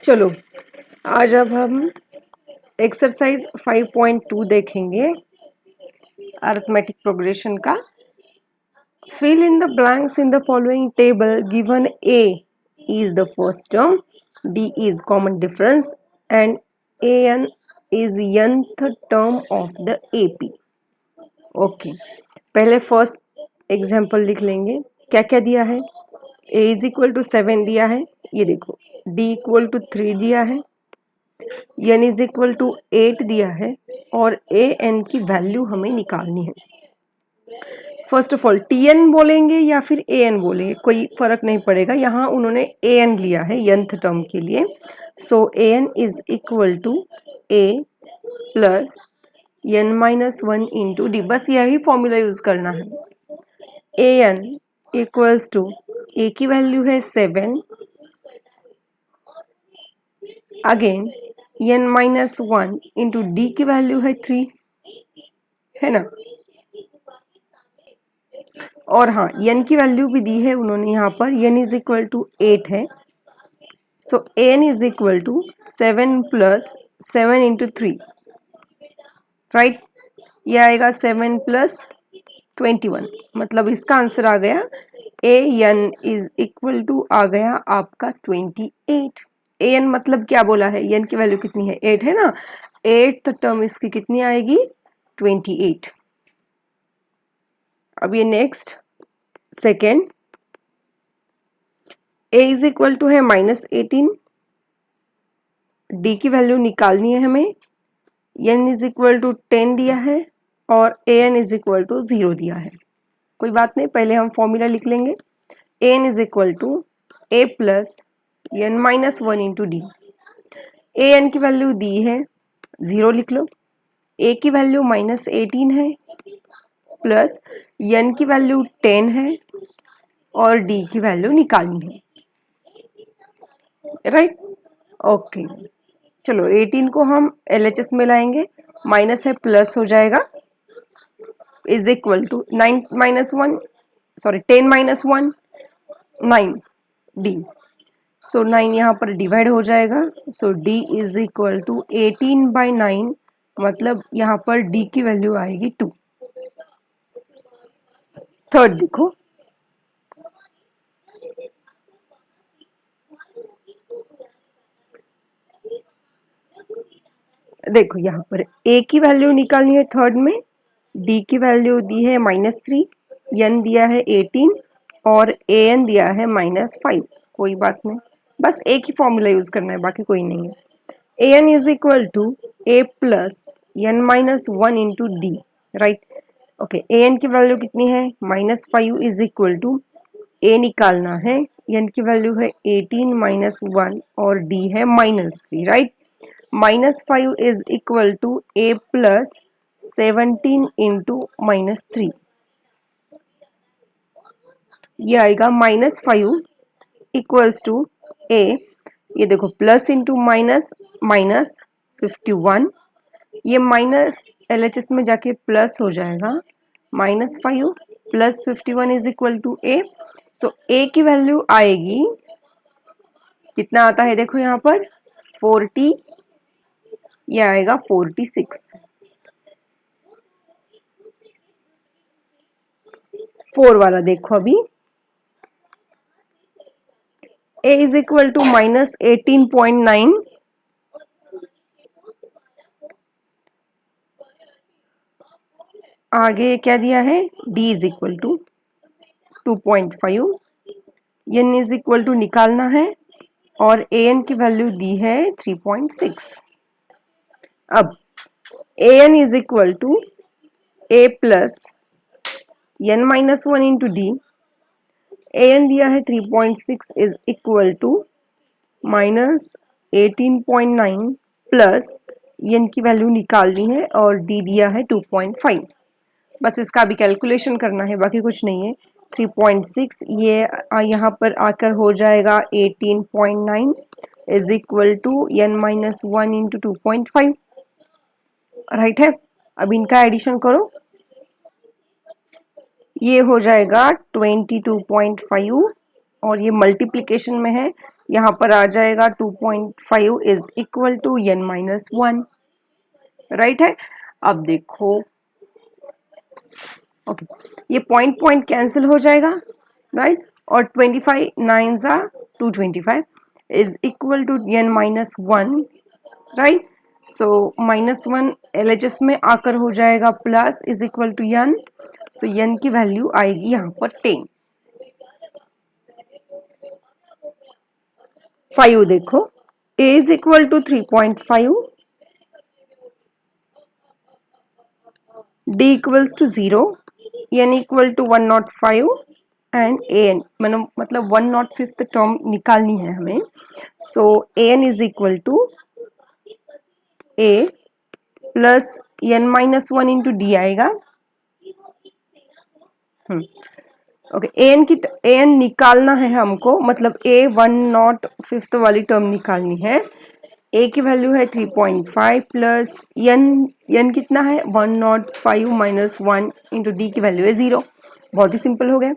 चलो आज अब हम एक्सरसाइज 5.2 देखेंगे अरिथमेटिक प्रोग्रेशन का। Fill in the blanks in the following table given a is the first term, d is common difference and an is nth term of the AP। Okay पहले first example लिख लेंगे। क्या क्या दिया है? a is equal to 7 दिया है, ये देखो। d इक्वल टू 3 दिया है, n इज इक्वल टू 8 दिया है और a n की वैल्यू हमें निकालनी है। फर्स्ट ऑफ ऑल tn बोलेंगे या फिर an बोलेंगे कोई फर्क नहीं पड़ेगा, यहाँ उन्होंने an लिया है nth टर्म के लिए। So an is equal to a plus n minus 1 into d, बस यही फॉर्मूला यूज करना है। an इक्वल्स टू a की वैल्यू है 7, again n minus 1 into d की वैल्यू है 3, है ना। और हाँ n की वैल्यू भी दी है उन्होंने यहाँ पर, n इज इक्वल टू 8 है। So n is equal to 7 plus 7 into 3, right. ये आएगा 7 प्लस 21, मतलब इसका आंसर आ गया an इज इक्वल टू आ गया आपका 28। an मतलब क्या बोला है, n की वैल्यू कितनी है 8 है ना, 8th टर्म इसकी कितनी आएगी 28। अब ये next second, a is equal to है -18, d की वैल्यू निकालनी है हमें। n इज इक्वल टू 10 दिया है और an इज इक्वल टू 0 दिया है। कोई बात नहीं, पहले हम फॉर्मूला लिख लेंगे। an is equal to a plus n minus 1 into d. an की वैल्यू दी है 0 लिख लो, a की वैल्यू -18 है प्लस n की वैल्यू 10 है और d की वैल्यू निकालनी है, राइट। ओके चलो 18 को हम LHS में लाएंगे, माइनस है प्लस हो जाएगा, is equal to 9 minus 1 sorry 10 minus 1 9 d। So 9 यहाँ पर डिवाइड हो जाएगा। So d is equal to 18/9, मतलब यहाँ पर d की वैल्यू आएगी 2। थर्ड देखो, देखो यहाँ पर a की वैल्यू निकालनी है थर्ड में, d की वैल्यू दी है -3, n दिया है 18 और an दिया है -5। कोई बात नहीं, बस एक ही फॉर्मूला यूज करना है, बाकी कोई नहीं है। an is equal to a plus n minus 1 into d, right. Okay an की वैल्यू कितनी है -5 इज इक्वल टू a निकालना है, n की वैल्यू है 18 माइनस 1 और d है -3, right. -5 is equal to a plus 17 into -3, ये आएगा -5 इक्वल्स टू a, ये देखो प्लस इंटू माइनस माइनस 51, ये माइनस LHS में जाके प्लस हो जाएगा, -5 plus 51 is equal to a। So a की वैल्यू आएगी कितना आता है, देखो यहाँ पर 40, ये आएगा 46। 4 वाला देखो अभी, a इज इक्वल टू -18.9, आगे क्या दिया है, d is equal to 2.5, n is equal to निकालना है और an की वैल्यू दी है 3.6। अब an is equal to a plus n minus 1 into d, an दिया है 3.6 is equal to -18.9 plus n की वैल्यू निकालनी है और d दिया है 2.5। बस इसका अभी कैलकुलेशन करना है, बाकी कुछ नहीं है। 3.6 ये यहाँ पर आकर हो जाएगा 18.9 is equal to n minus 1 into 2.5, right है। अब इनका एडिशन करो, ये हो जाएगा 22.5 और ये मल्टीप्लिकेशन में है यहाँ पर आ जाएगा 2.5 is equal to n-1, right है। अब देखो, ओके, ये पॉइंट कैंसिल हो जाएगा, राइट, और 25 9 जा 225 is equal to n-1, right. So -1 LHS में आकर हो जाएगा plus is equal to n, so n की वैल्यू आएगी यहाँ पर 10। 5 देखो, a is equal to 3.5, d equals to 0, n equal to 105 and an मतलब 105th टर्म निकालनी है हमें। So an is equal to a plus n-1 into d आएगा। ओके, an निकालना है हमको, मतलब a 105th वाली टर्म निकालनी है। a की वैल्यू है 3.5 प्लस n कितना है 105 माइनस 1 इंटू डी की वैल्यू है 0। बहुत ही सिंपल हो गया।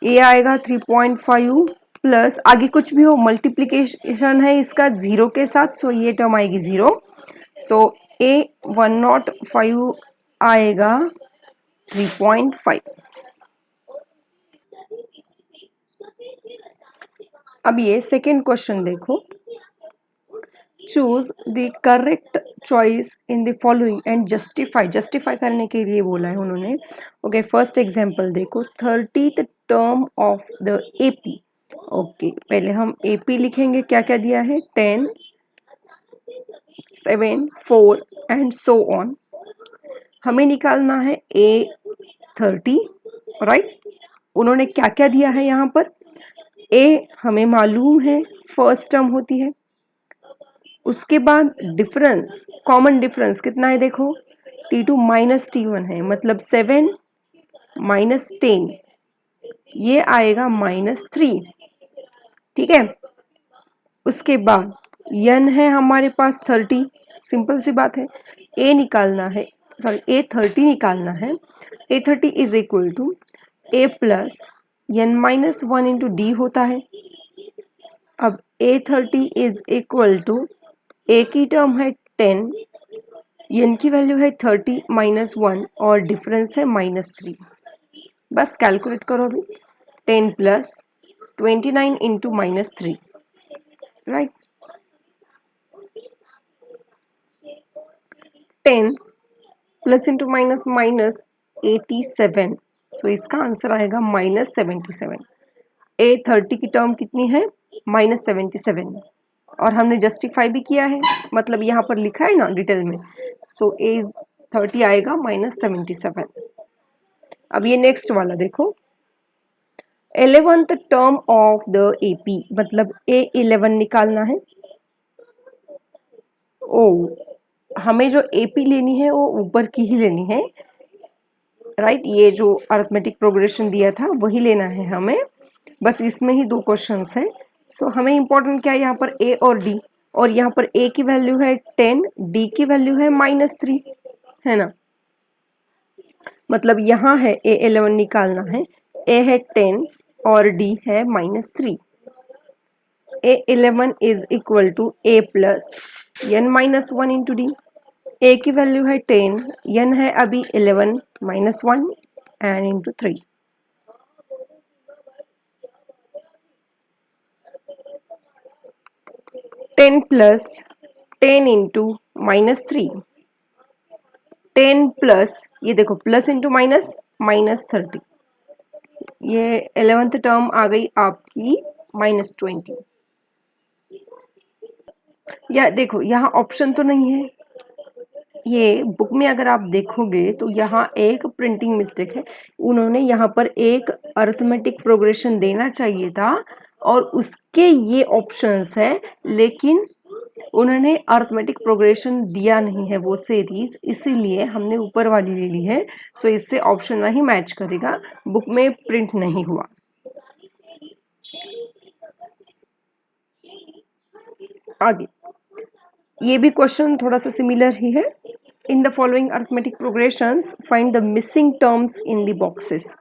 a आएगा 3.5 प्लस आगे कुछ भी हो, मल्टीप्लीकेशन है इसका 0 के साथ, सो ये टर्म आएगी 0। सो a 105 आएगा 3.5। अब ये सेकेंड क्वेश्चन देखो, choose the correct choice in the following and justify करने के लिए बोला है उन्होंने। ओके, फर्स्ट एग्जांपल देखो, 30th term of the AP. Okay, पहले हम एपी लिखेंगे, क्या क्या दिया है, 10 7 4 एंड सो ऑन। हमें निकालना है A30, राइट। उन्होंने क्या क्या दिया है यहाँ पर, A हमें मालूम है फर्स्ट टर्म होती है, उसके बाद डिफरेंस, कॉमन डिफरेंस कितना है देखो, T2 माइनस T1 है, मतलब 7 माइनस 10, ये आएगा -3, ठीक है। उसके बाद n है हमारे पास 30, सिंपल सी बात है, A निकालना है, सॉरी A30 निकालना है। A30 is equal to A plus n-1 into d होता है। अब A30 is equal to A की टर्म है 10, n की वैल्यू है 30 माइनस 1 और डिफरेंस है -3। बस कैलकुलेट करो अभी, 10 plus 29 into -3, right. 10 plus into minus minus 87, सो इसका आंसर आएगा -77। A30 की टर्म कितनी है, -77, और हमने जस्टिफाई भी किया है, मतलब यहाँ पर लिखा है ना डिटेल में, सो A30 आएगा -77। अब ये नेक्स्ट वाला देखो, 11th term of the AP, मतलब A11 निकालना है। ओ, हमें जो AP लेनी है वो ऊपर की ही लेनी है, राइट। ये जो अरिथमेटिक प्रोग्रेशन दिया था वही लेना है हमें, बस इसमें ही 2 क्वेश्चंस हैं। सो हमें इंपॉर्टेंट क्या है यहाँ पर, A और D, और यहाँ पर A की वैल्यू है 10, D की वैल्यू है -3, है ना। मतलब यहाँ है A11 निकालना है, A है 10 और D है -3। A11 is equal to A plus n-1 into d. A की वैल्यू है 10, n है अभी 11 -1 and into 3। Ten plus 10 into -3, 10 plus, ये देखो प्लस इंटू माइनस -30, ये 11th टर्म आ गई आपकी -20। या देखो यहाँ ऑप्शन तो नहीं है, ये बुक में अगर आप देखोगे तो यहाँ एक प्रिंटिंग मिस्टेक है, उन्होंने यहाँ पर एक अरिथमेटिक प्रोग्रेशन देना चाहिए था और उसके ये ऑप्शंस है, लेकिन उन्होंने अरिथमेटिक प्रोग्रेशन दिया नहीं है वो सीरीज, इसीलिए हमने ऊपर वाली ले ली है। सो इससे ऑप्शन नहीं मैच करेगा, बुक में प्रिंट नहीं हुआ। आगे ये भी क्वेश्चन थोड़ा सा सिमिलर ही है। इन the following arithmetic progressions find the missing terms in the boxes.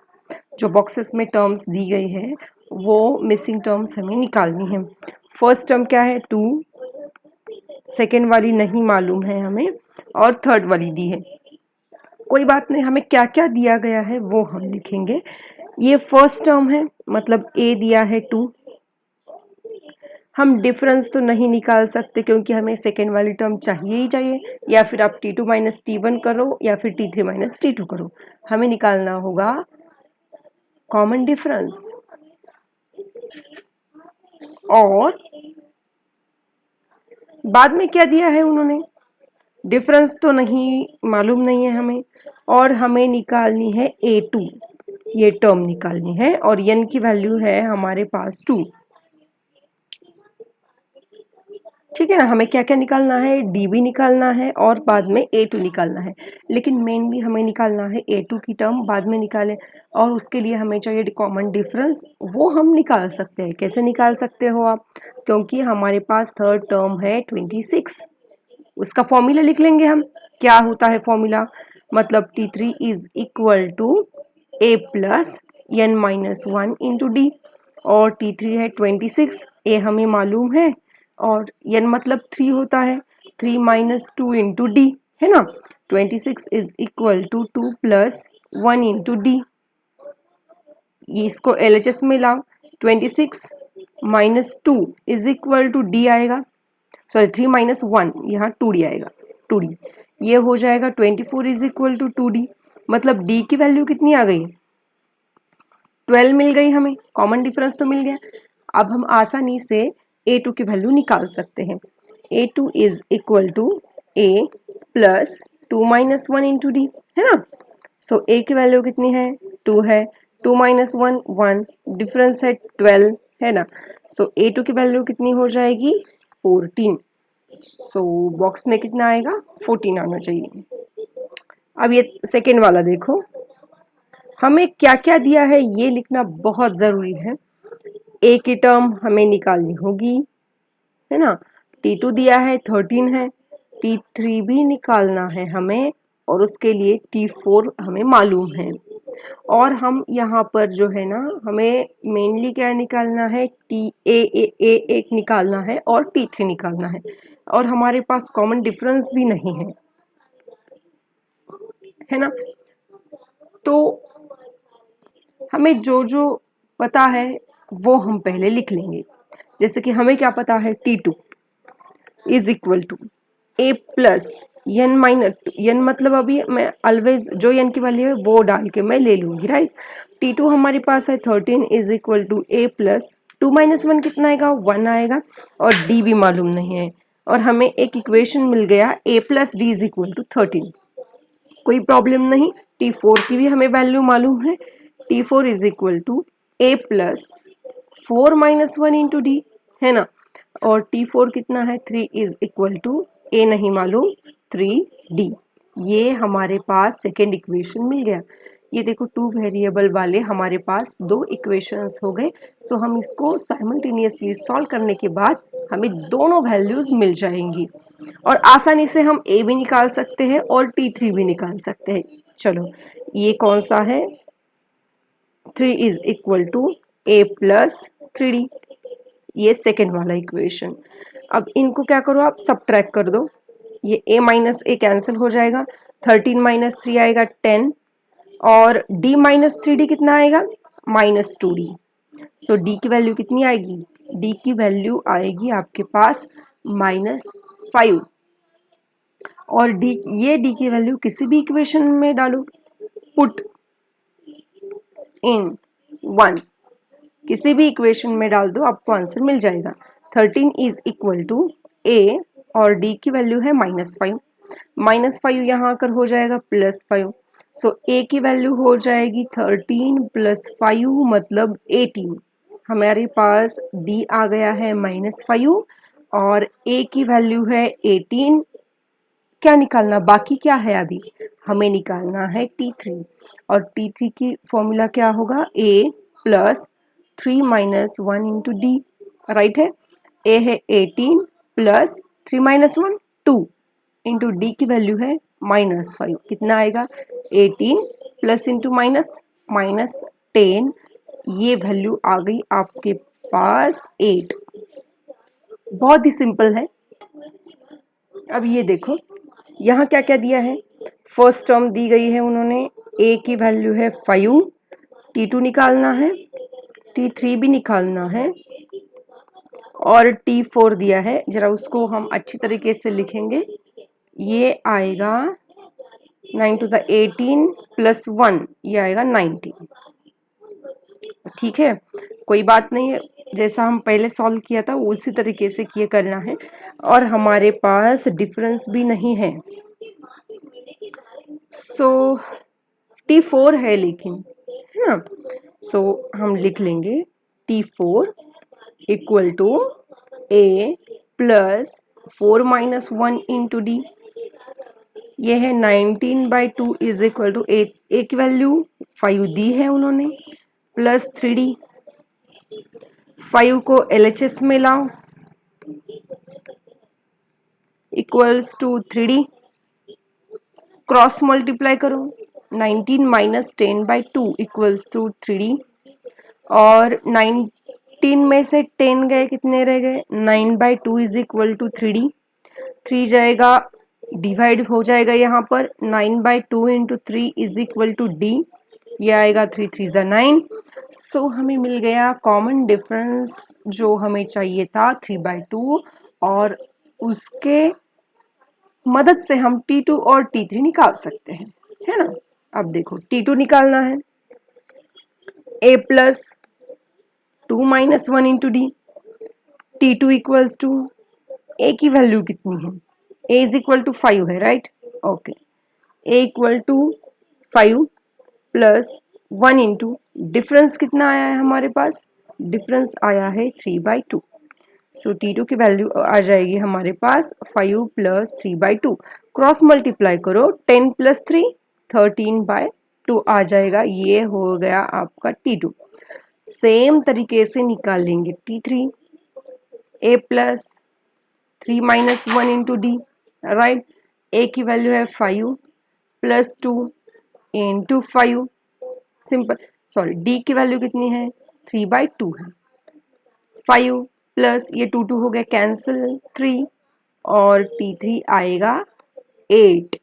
जो बॉक्सेस में टर्म्स दी गई है वो मिसिंग टर्म्स हमें निकालनी है। फर्स्ट टर्म क्या है 2, सेकेंड वाली नहीं मालूम है हमें, और थर्ड वाली दी है। कोई बात नहीं, हमें क्या क्या दिया गया है वो हम लिखेंगे। ये फर्स्ट टर्म है, मतलब a दिया है 2। हम डिफरेंस तो नहीं निकाल सकते क्योंकि हमें सेकेंड वाली टर्म चाहिए ही चाहिए, या फिर आप t2 माइनस t1 करो या फिर t3 माइनस t2 करो, हमें निकालना होगा कॉमन डिफरेंस। और बाद में क्या दिया है उन्होंने, डिफरेंस तो नहीं मालूम नहीं है हमें, और हमें निकालनी है a2, ये टर्म निकालनी है, और n की वैल्यू है हमारे पास 2। ठीक है ना, हमें क्या क्या निकालना है, डी भी निकालना है और बाद में a2 निकालना है, लेकिन मेनली हमें निकालना है a2 की टर्म बाद में निकालें, और उसके लिए हमें चाहिए कॉमन डिफरेंस। वो हम निकाल सकते हैं। कैसे निकाल सकते हो आप, क्योंकि हमारे पास थर्ड टर्म है 26, उसका फॉर्मूला लिख लेंगे हम। क्या होता है फॉर्मूला, मतलब t3 is equal to a plus n minus 1 into d, और t3 है 26, a हमें मालूम है, और n मतलब 3 होता है, 3 माइनस 2 इंटू डी, है ना। 26 is equal to 2 plus 1 into d, इसको LHS में लाओ, 26 minus 2 is equal to d आएगा, सॉरी 3 माइनस 1, यहाँ 2d आएगा, 2d, ये हो जाएगा 24 इज इक्वल टू 2d, मतलब d की वैल्यू कितनी आ गई, 12 मिल गई हमें, कॉमन डिफरेंस तो मिल गया। अब हम आसानी से a2 की वैल्यू निकाल सकते हैं। a2 is equal to a plus 2 minus 1 into d, है ना। सो a की वैल्यू कितनी है, 2 है, 2 माइनस 1 1, डिफरेंस है 12, है ना। सो a2 की वैल्यू कितनी हो जाएगी, 14। सो बॉक्स में कितना आएगा, 14 आना चाहिए। अब ये सेकेंड वाला देखो, हमें क्या क्या दिया है ये लिखना बहुत ज़रूरी है। a की टर्म हमें निकालनी होगी, है ना। t2 दिया है 13 है, t3 भी निकालना है हमें, और उसके लिए t4 हमें मालूम है। और हम यहाँ पर जो है ना, हमें मेनली क्या निकालना है, एक निकालना है और t3 निकालना और हमारे पास कॉमन डिफरेंस भी नहीं है ना। तो हमें जो जो पता है वो हम पहले लिख लेंगे। जैसे कि हमें क्या पता है, t2 is equal to a plus n minus n, मतलब अभी मैं ऑलवेज जो n की वैल्यू है वो डाल के मैं ले लूंगी, राइट। t2 हमारे पास है 13 is equal to a plus 2 minus 1 कितना आएगा, 1 आएगा, और d भी मालूम नहीं है, और हमें एक इक्वेशन मिल गया a plus d is equal to 13। कोई प्रॉब्लम नहीं, t4 की भी हमें वैल्यू मालूम है, t4 is equal to a plus 4 minus 1 into d, है ना। और t4 कितना है, 3 इज इक्वल टू a नहीं मालूम, 3d। ये हमारे पास सेकेंड इक्वेशन मिल गया। ये देखो, 2 वेरिएबल वाले हमारे पास 2 इक्वेशंस हो गए। सो हम इसको साइमल्टेनियसली सॉल्व करने के बाद हमें दोनों वैल्यूज मिल जाएंगी, और आसानी से हम a भी निकाल सकते हैं और t3 भी निकाल सकते हैं। चलो, ये कौन सा है, 3 is equal to a plus 3d, ये सेकेंड वाला इक्वेशन। अब इनको क्या करो, आप सब्ट्रैक्ट कर दो, ये a माइनस ए कैंसिल हो जाएगा, 13 माइनस 3 आएगा 10, और d माइनस 3d कितना आएगा, माइनस 2d। सो d की वैल्यू कितनी आएगी, d की वैल्यू आएगी आपके पास -5, और ये d की वैल्यू किसी भी इक्वेशन में डालो, पुट इन 1, किसी भी इक्वेशन में डाल दो, आपको आंसर मिल जाएगा। 13 इज इक्वल टू a, और d की वैल्यू है -5, -5 यहाँ आकर हो जाएगा +5। सो a की वैल्यू हो जाएगी 13 + 5 मतलब 18। हमारे पास d आ गया है -5 और a की वैल्यू है 18। क्या निकालना बाकी क्या है, अभी हमें निकालना है t3, और t3 की फॉर्मूला क्या होगा, a plus 3 minus 1 into d, right है। a है 18 प्लस 3 माइनस 1 2 इंटू डी की वैल्यू है -5, कितना आएगा 18 प्लस इंटू माइनस -10, ये वैल्यू आ गई आपके पास 8। बहुत ही सिंपल है। अब ये देखो यहाँ क्या क्या दिया है। फर्स्ट टर्म दी गई है उन्होंने, ए की वैल्यू है 5, T2 निकालना है, T3 भी निकालना है और T4 दिया है। जरा उसको हम अच्छी तरीके से लिखेंगे। ये आएगा 9 to the 18 प्लस 1, ये आएगा 19। ठीक है, कोई बात नहीं है, जैसा हम पहले सॉल्व किया था उसी तरीके से किए करना है। और हमारे पास डिफरेंस भी नहीं है, सो T4 है लेकिन, है ना। सो हम लिख लेंगे T4 equal to A plus 4 minus 1 into d. ये है 19/2 इज इक्वल टू ए की वैल्यू 5 दी है उन्होंने, प्लस 3D। 5 को LHS में लाओ, equals to 3D। Cross multiply करो, 19 माइनस 10/2 इक्वल्स टू 3D। और 19 में से 10 गए, कितने रह गए, 9/2 इज इक्वल टू 3D। 3 जाएगा, डिवाइड हो जाएगा यहाँ पर, 9/2 into 3 is equal to D। ये आएगा 3 3 ज़ा 9। सो हमें मिल गया कॉमन डिफरेंस जो हमें चाहिए था 3/2, और उसके मदद से हम T2 और T3 निकाल सकते हैं, है ना। अब देखो T2 निकालना है, A plus 2 minus 1 into d. T2 equals to, A की वैल्यू कितनी है, A इज इक्वल टू 5 है, right. Okay, A equal to 5 plus 1 into difference कितना आया है हमारे पास, डिफरेंस आया है 3/2। सो T2 की वैल्यू आ जाएगी हमारे पास 5 प्लस 3/2। क्रॉस मल्टीप्लाई करो, 10 प्लस 3 13/2 आ जाएगा। ये हो गया आपका T2। सेम तरीके से निकालेंगे T3, A plus 3 minus 1 into d, right. A की वैल्यू है 5 plus 2 into 5, simple. Sorry, D की वैल्यू कितनी है, 3/2 है। 5 प्लस ये 2 2 हो गया कैंसिल, 3, और T3 आएगा 8।